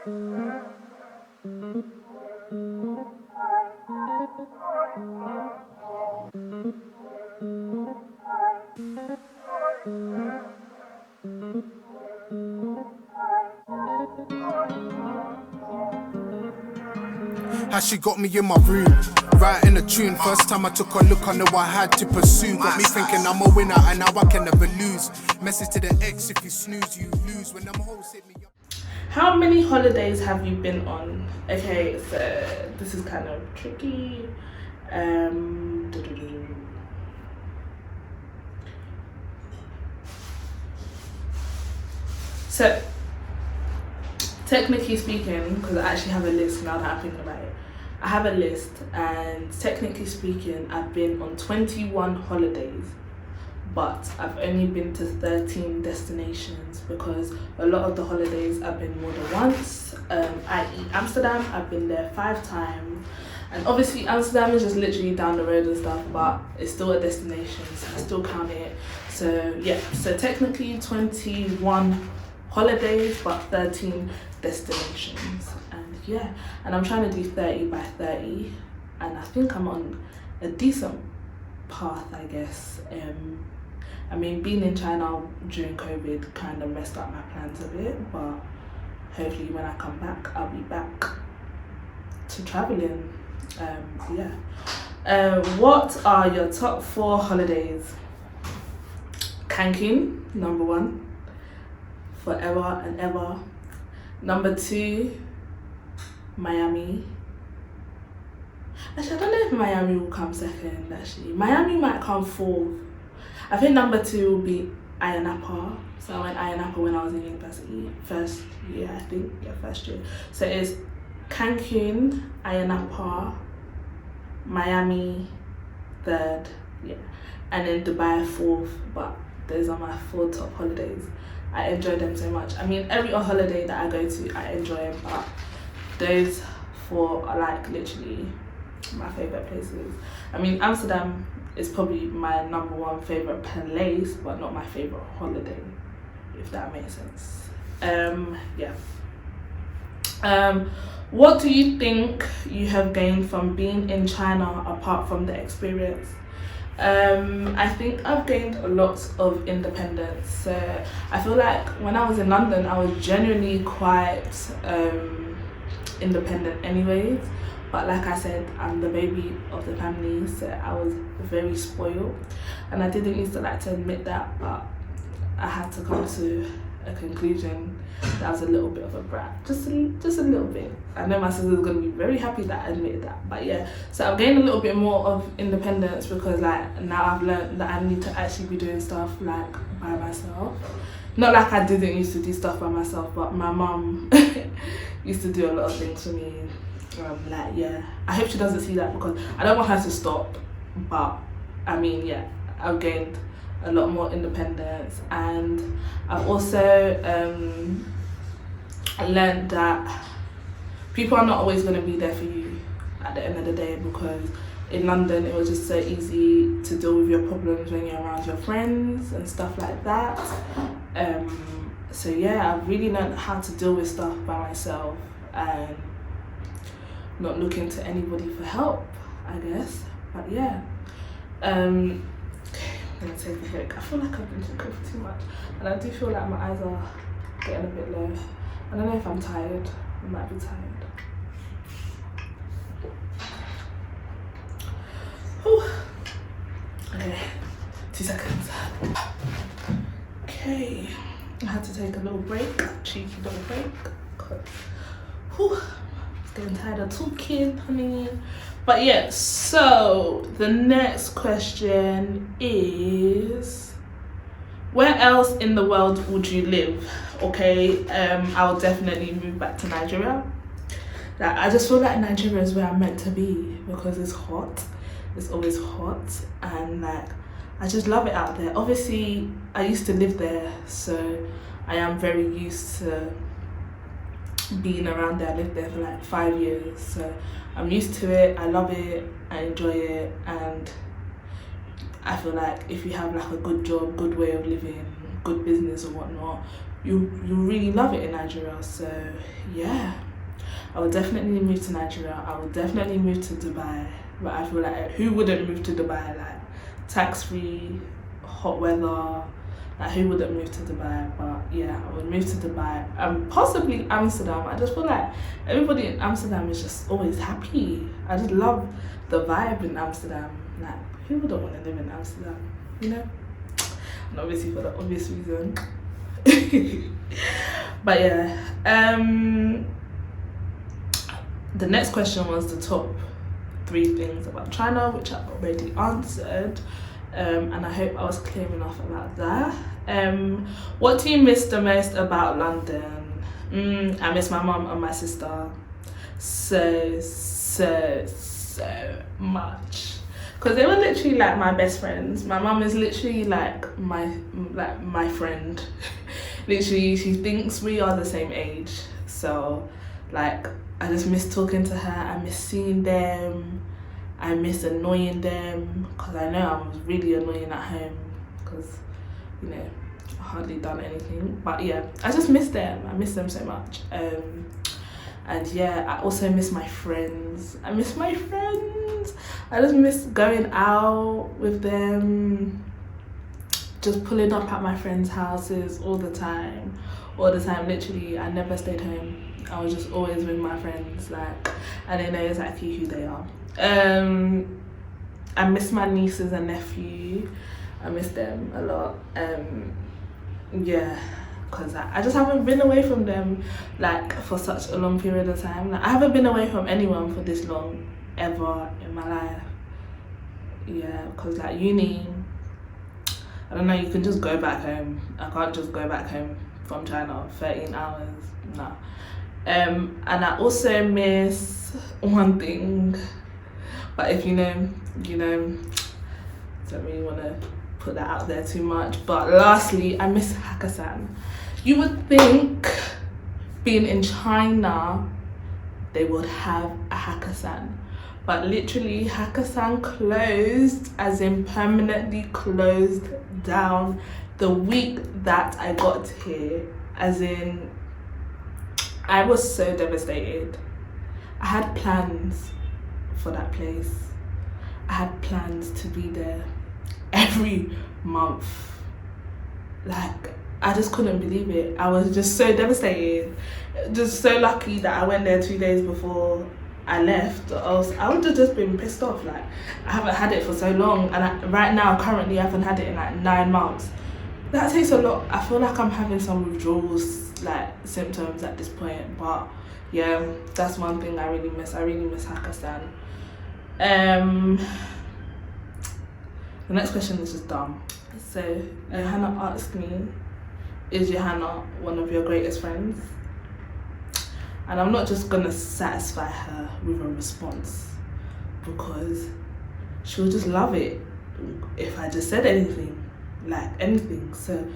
How she got me in my room, writing a tune. First time I took a look, I know I had to pursue. Got me thinking I'm a winner and now I can never lose. Message to the ex, if you snooze, you lose. When them hoes hit me up. How many holidays have you been on? Okay, so this is kind of tricky. So, technically speaking, because I actually have a list now that I'm thinking about it, I have a list, and technically speaking, I've been on 21 holidays, but I've only been to 13 destinations because a lot of the holidays I've been more than once. I.e. Amsterdam, I've been there 5 times, and obviously Amsterdam is just literally down the road and stuff, but it's still a destination, so I still count it. So yeah, so technically 21 holidays, but 13 destinations. And yeah, and I'm trying to do 30 by 30, and I think I'm on a decent path, I guess. I mean, being in China during COVID kind of messed up my plans a bit, but hopefully when I come back, I'll be back to traveling. What are your top 4 holidays? Cancun, number 1, forever and ever. Number 2, Miami. Actually, I don't know if Miami will come second, actually. Miami might come 4th. I think number 2 will be Ayia Napa. So I went Ayia Napa when I was in university. First year, I think. Yeah, first year. So it's Cancun, Ayia Napa, Miami 3rd, yeah. And then Dubai 4th, but those are my 4 top holidays. I enjoy them so much. I mean, every holiday that I go to, I enjoy, but those 4 are like literally my favorite places. I mean, Amsterdam is probably my number 1 favorite place, but not my favorite holiday, if that makes sense. What do you think you have gained from being in China apart from the experience? I think I've gained a lot of independence. So I feel like when I was in London, I was genuinely quite independent anyways. But like I said, I'm the baby of the family, so I was very spoiled. And I didn't used to like to admit that, but I had to come to a conclusion that I was a little bit of a brat. Just a little bit. I know my sister's going to be very happy that I admitted that. But yeah, so I've gained a little bit more of independence because like now I've learned that I need to actually be doing stuff like by myself. Not like I didn't used to do stuff by myself, but my mum used to do a lot of things for me. Like yeah, I hope she doesn't see that because I don't want her to stop, but I mean yeah, I've gained a lot more independence, and I've also learned that people are not always going to be there for you at the end of the day, because in London it was just so easy to deal with your problems when you're around your friends and stuff like that. So yeah, I've really learned how to deal with stuff by myself and not looking to anybody for help, I guess. But yeah, I'm gonna take a break. I feel like I've been talking for too much, and I do feel like my eyes are getting a bit low. I don't know if I'm tired. I might be tired. Whew. Okay, 2 seconds. Okay, I had to take a little break, cheeky little break. Whew. Getting tired of talking, honey. But yeah, so the next question is, where else in the world would you live? Okay, I will definitely move back to Nigeria. Like, I just feel like Nigeria is where I'm meant to be because it's hot. It's always hot, and like I just love it out there. Obviously, I used to live there, so I am very used to being around there. I lived there for like 5 years, so I'm used to it. I love it, I enjoy it, and I feel like if you have like a good job, good way of living, good business or whatnot, you really love it in Nigeria. So yeah, I would definitely move to Nigeria. I would definitely move to Dubai. But I feel like who wouldn't move to Dubai? Like tax-free, hot weather. Like who wouldn't move to Dubai? But yeah, I would move to Dubai and possibly Amsterdam. I just feel like everybody in Amsterdam is just always happy. I just love the vibe in Amsterdam. Like who wouldn't want to live in Amsterdam? You know? And obviously for the obvious reason. But yeah, the next question was the top 3 things about China, which I've already answered, and I hope I was clear enough about that. What do you miss the most about London? I miss my mum and my sister so much, because they were literally like my best friends. My mum is literally like my friend. Literally, she thinks we are the same age. So like I just miss talking to her. I miss seeing them. I miss annoying them, because I know I was really annoying at home, because you know I hardly done anything. But yeah, I just miss them. I miss them so much. And yeah, I also miss my friends. I miss my friends. I just miss going out with them, just pulling up at my friends' houses all the time. Literally, I never stayed home. I was just always with my friends, like, and they know exactly who they are. I miss my nieces and nephew. I miss them a lot. Yeah, because I just haven't been away from them like for such a long period of time. Like, I haven't been away from anyone for this long ever in my life. Yeah, because like uni, I don't know, you can just go back home. I can't just go back home from China 13 hours. Nah. And I also miss one thing, but if you know, don't really want to put that out there too much. But lastly, I miss Hakkasan. You would think being in China, they would have a Hakkasan, but literally Hakkasan closed, as in permanently closed down the week that I got here. As in, I was so devastated. I had plans for that place. I had plans to be there every month. Like, I just couldn't believe it. I was just so devastated. Just so lucky that I went there 2 days before I left, or else I would have just been pissed off. Like, I haven't had it for so long, and right now, currently, I haven't had it in like 9 months. That takes a lot. I feel like I'm having some withdrawals, like symptoms at this point. But yeah, that's one thing I really miss. I really miss Hakkasan. The next question is just dumb. So Johanna asked me, is Johanna one of your greatest friends? And I'm not just gonna satisfy her with a response, because she'll just love it if I just said anything, like anything. So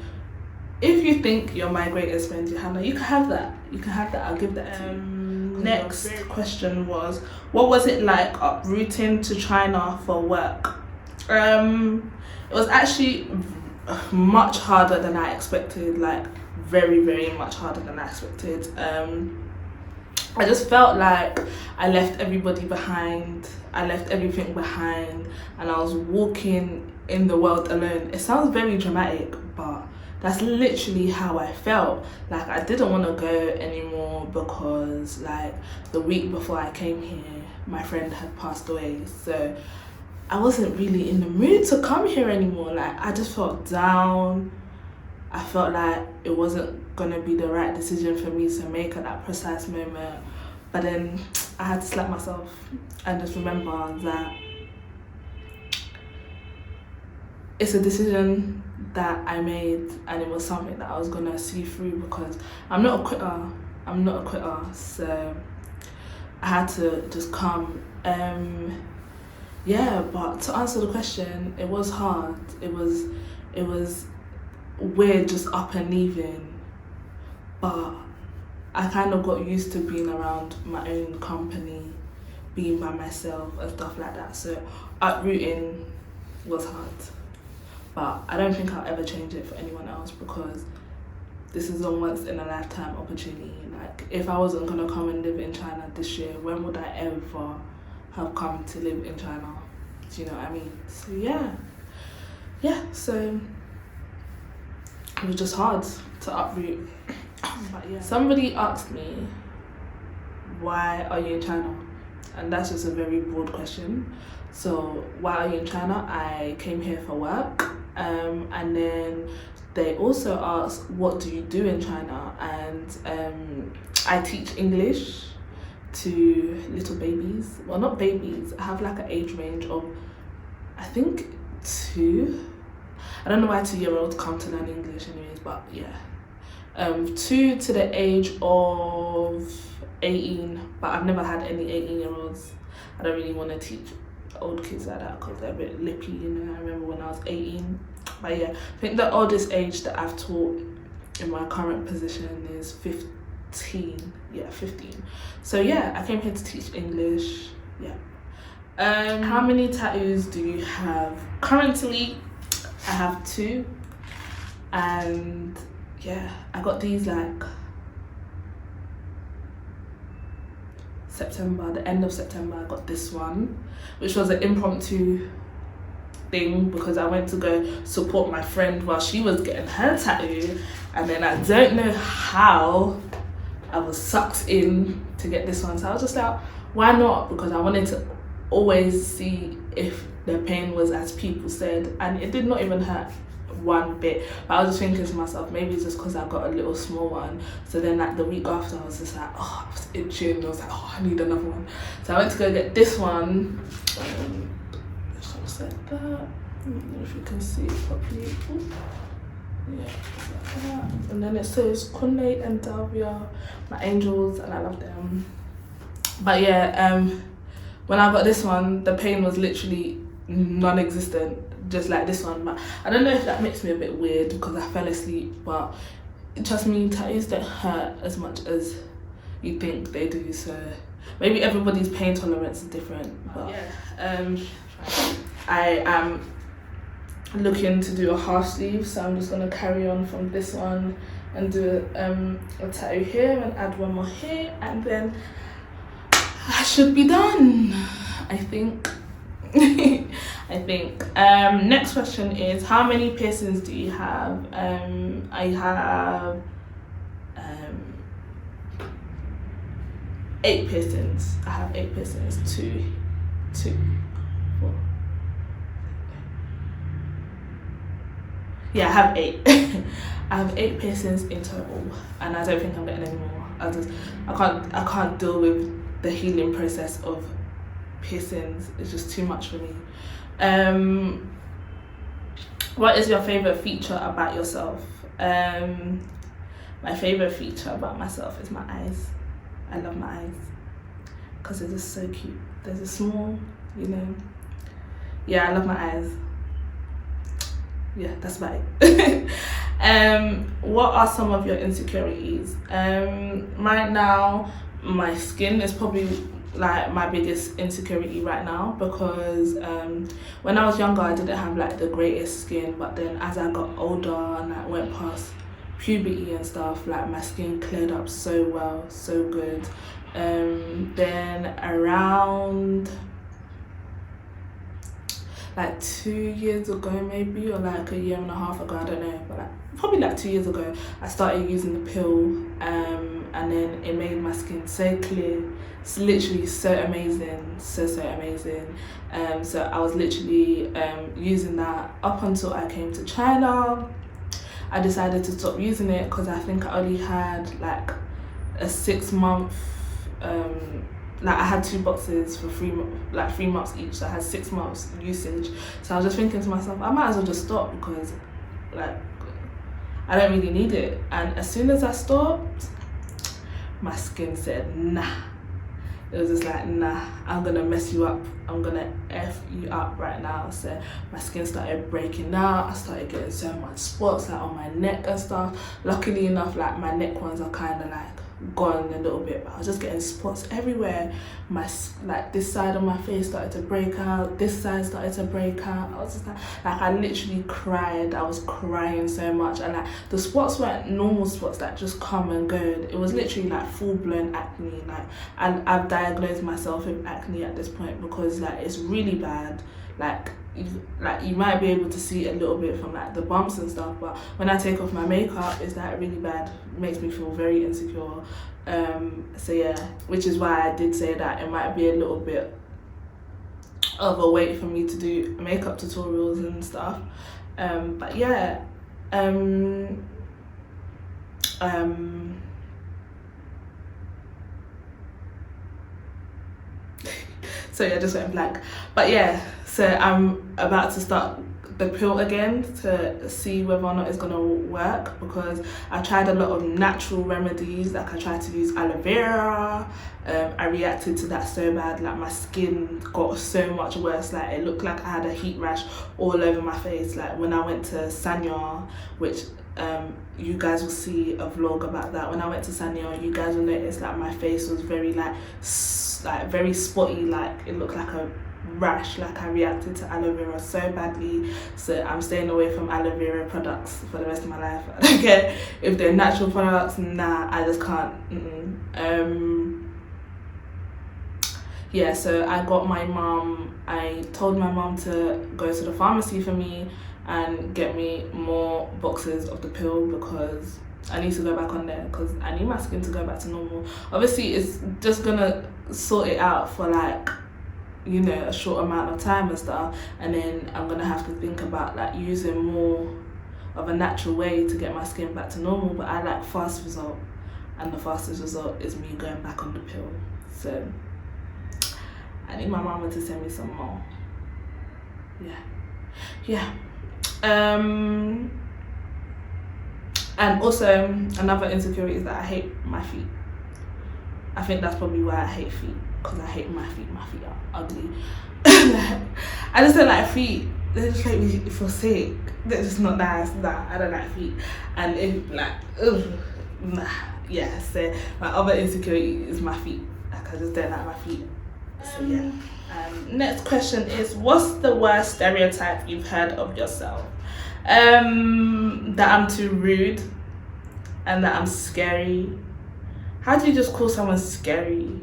if you think you're my greatest friend, Johanna, you can have that. You can have that. I'll give that to you. Next question was, what was it like uprooting to China for work? It was actually much harder than I expected. Like very, very much harder than I expected. I just felt like I left everybody behind. I left everything behind, and I was walking in the world alone. It sounds very dramatic, but that's literally how I felt. Like, I didn't want to go anymore, because like the week before I came here, my friend had passed away. So I wasn't really in the mood to come here anymore. Like, I just felt down. I felt like it wasn't gonna be the right decision for me to make at that precise moment. But then I had to slap myself and just remember that it's a decision that I made, and it was something that I was gonna see through, because I'm not a quitter. So I had to just come. Yeah, but to answer the question, it was hard. It was weird, just up and leaving, but I kind of got used to being around my own company, being by myself and stuff like that. So uprooting was hard, but I don't think I'll ever change it for anyone else, because this is a once in a lifetime opportunity. Like, if I wasn't gonna come and live in China this year, when would I ever have come to live in China? Do you know what I mean? So so it was just hard to uproot. But yeah, somebody asked me, why are you in China? And that's just a very broad question. So why are you in China? I came here for work, and then they also asked, what do you do in China? And I teach English to little babies. Well, not babies, I have like an age range of, I think 2. I don't know why 2-year-olds come to learn English anyways, but yeah. 2 to the age of 18, but I've never had any 18-year-olds. I don't really want to teach old kids like that because they're a bit lippy, you know. I remember when I was 18. But yeah, I think the oldest age that I've taught in my current position is 15. Yeah, 15. So yeah, I came here to teach English. Yeah. How many tattoos do you have? Currently, I have 2. And yeah, I got these like September, the end of September. I got this one, which was an impromptu thing because I went to go support my friend while she was getting her tattoo, and then I don't know how I was sucked in to get this one. So I was just like, why not? Because I wanted to always see if the pain was as people said, and it did not even hurt one bit. But I was just thinking to myself, maybe it's just because I got a little small one. So then like the week after, I was just like, oh, I was itching. I was like, oh, I need another one. So I went to go get this one. Like that. I don't know if you can see it properly. Yeah, like that. And then it says Kunle and Davia, my angels, and I love them. But yeah, when I got this one, the pain was literally non-existent, just like this one. But I don't know if that makes me a bit weird because I fell asleep, but trust me, tattoos don't hurt as much as you think they do. So maybe everybody's pain tolerance is different. But yeah, I am looking to do a half sleeve, so I'm just gonna carry on from this one and do a tattoo here and add one more here, and then I should be done, I think. I think. Next question is, how many piercings do you have? I have 8 piercings. I have 8 piercings. 2, 4. Yeah, I have 8. I have 8 piercings in total, and I don't think I'm getting any more. I can't deal with the healing process of piercings. It's just too much for me. What is your favorite feature about yourself? My favorite feature about myself is my eyes. I love my eyes because they're just so cute. They're just small, you know. Yeah, I love my eyes. Yeah, that's about it. What are some of your insecurities? Right now, my skin is probably like my biggest insecurity right now because when I was younger, I didn't have like the greatest skin, but then as I got older and I went past puberty and stuff, like my skin cleared up so well, so good. Then around like 2 years ago maybe, or like a year and a half ago, I don't know, but like probably like 2 years ago, I started using the pill, and then it made my skin so clear. It's literally so amazing, so amazing. So I was literally using that up until I came to China. I decided to stop using it because I think I only had like a 6 month, like I had 2 boxes for 3 months each, so I had 6 months usage. So I was just thinking to myself, I might as well just stop because like I don't really need it. And as soon as I stopped, my skin said nah. It was just like, nah, I'm gonna mess you up. I'm gonna F you up right now. So my skin started breaking out. I started getting so much spots like on my neck and stuff. Luckily enough, like my neck ones are kind of like gone a little bit, but I was just getting spots everywhere. Like this side of my face started to break out, this side started to break out. I was just like I literally cried. I was crying so much, and like the spots weren't normal spots that just come and go. It was literally like full-blown acne. Like, and I've diagnosed myself with acne at this point because like it's really bad. Like you might be able to see a little bit from like the bumps and stuff, but when I take off my makeup, it's like really bad. It makes me feel very insecure. So yeah, which is why I did say that it might be a little bit of a wait for me to do makeup tutorials and stuff. But yeah, so yeah, just went blank. But yeah, so I'm about to start the pill again to see whether or not it's gonna work, because I tried a lot of natural remedies. Like I tried to use aloe vera. I reacted to that so bad, like my skin got so much worse. Like it looked like I had a heat rash all over my face. Like when I went to Sanya, which you guys will see a vlog about that. When I went to Sanya, you guys will notice that my face was very like very spotty. Like it looked like a rash. Like I reacted to aloe vera so badly, so I'm staying away from aloe vera products for the rest of my life. I don't care if they're natural products, nah, I just can't. Yeah, so I told my mum to go to the pharmacy for me and get me more boxes of the pill, because I need to go back on there, because I need my skin to go back to normal. Obviously it's just gonna sort it out for like, you know, a short amount of time and stuff, and then I'm gonna have to think about like using more of a natural way to get my skin back to normal. But I like fast result, and the fastest result is me going back on the pill. So I need my mama to send me some more. Yeah. And also another insecurity is that I hate my feet. I think that's probably why I hate feet, because I hate my feet. My feet are ugly. I just don't like feet. They just make me feel sick. They're just not nice. Nah, I don't like feet. And if like, nah. Yeah, so my other insecurity is my feet. Like I just don't like my feet. So yeah. Next question is, what's the worst stereotype you've heard of yourself? That I'm too rude and that I'm scary. How do you just call someone scary?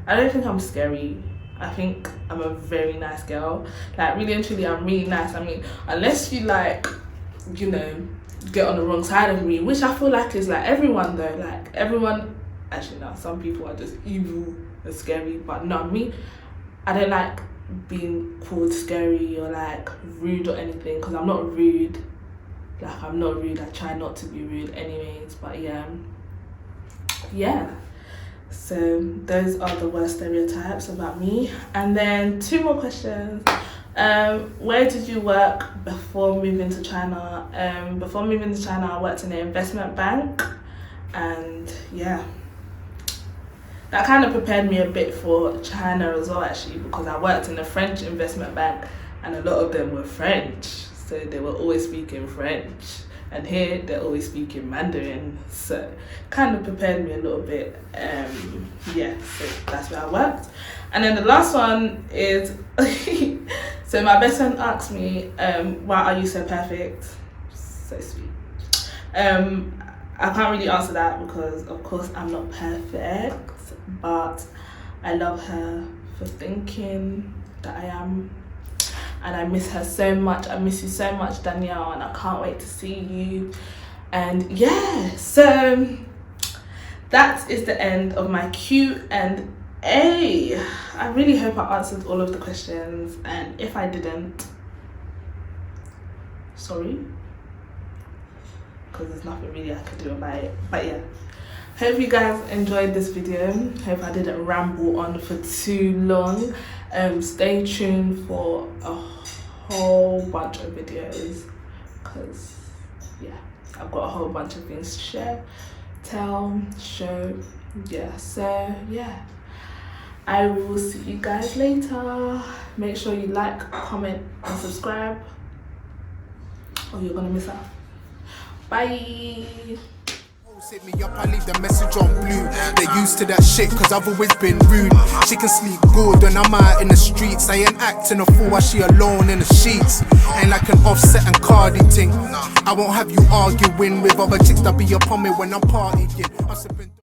I don't think I'm scary. I think I'm a very nice girl. Like really and truly, I'm really nice. I mean, unless you like, you know, get on the wrong side of me, which I feel like is like everyone though. Like everyone, actually no, some people are just evil and scary, but not me. I don't like being called scary or like rude or anything, because I'm not rude. Like I'm not rude. I try not to be rude anyways. But yeah. So those are the worst stereotypes about me. And then 2 more questions. Where did you work before moving to China? Before moving to China, I worked in an investment bank, and yeah, that kind of prepared me a bit for China as well, actually, because I worked in a French investment bank and a lot of them were French, so they were always speaking French, and here they're always speaking Mandarin, so kind of prepared me a little bit. Yeah, so that's where I worked. And then the last one is so my best friend asked me, why are you so perfect? So sweet. I can't really answer that because of course I'm not perfect, but I love her for thinking that I am, and I miss her so much. I miss you so much, Danielle, and I can't wait to see you. And yeah, so that is the end of my Q&A. I really hope I answered all of the questions, and if I didn't, sorry, because there's nothing really I could do about it. But yeah, hope you guys enjoyed this video. Hope I didn't ramble on for too long. Stay tuned for a whole bunch of videos, because yeah, I've got a whole bunch of things to share, tell, show. Yeah, so yeah, I will see you guys later. Make sure you like, comment and subscribe, or you're gonna miss out. Bye. Hit me up, I leave the message on blue. They're used to that shit cause I've always been rude. She can sleep good when I'm out in the streets. I ain't acting a fool while she alone in the sheets. Ain't like an Offset and Cardi thing. I won't have you arguing with other chicks that be upon me when I'm partying. I'm sipping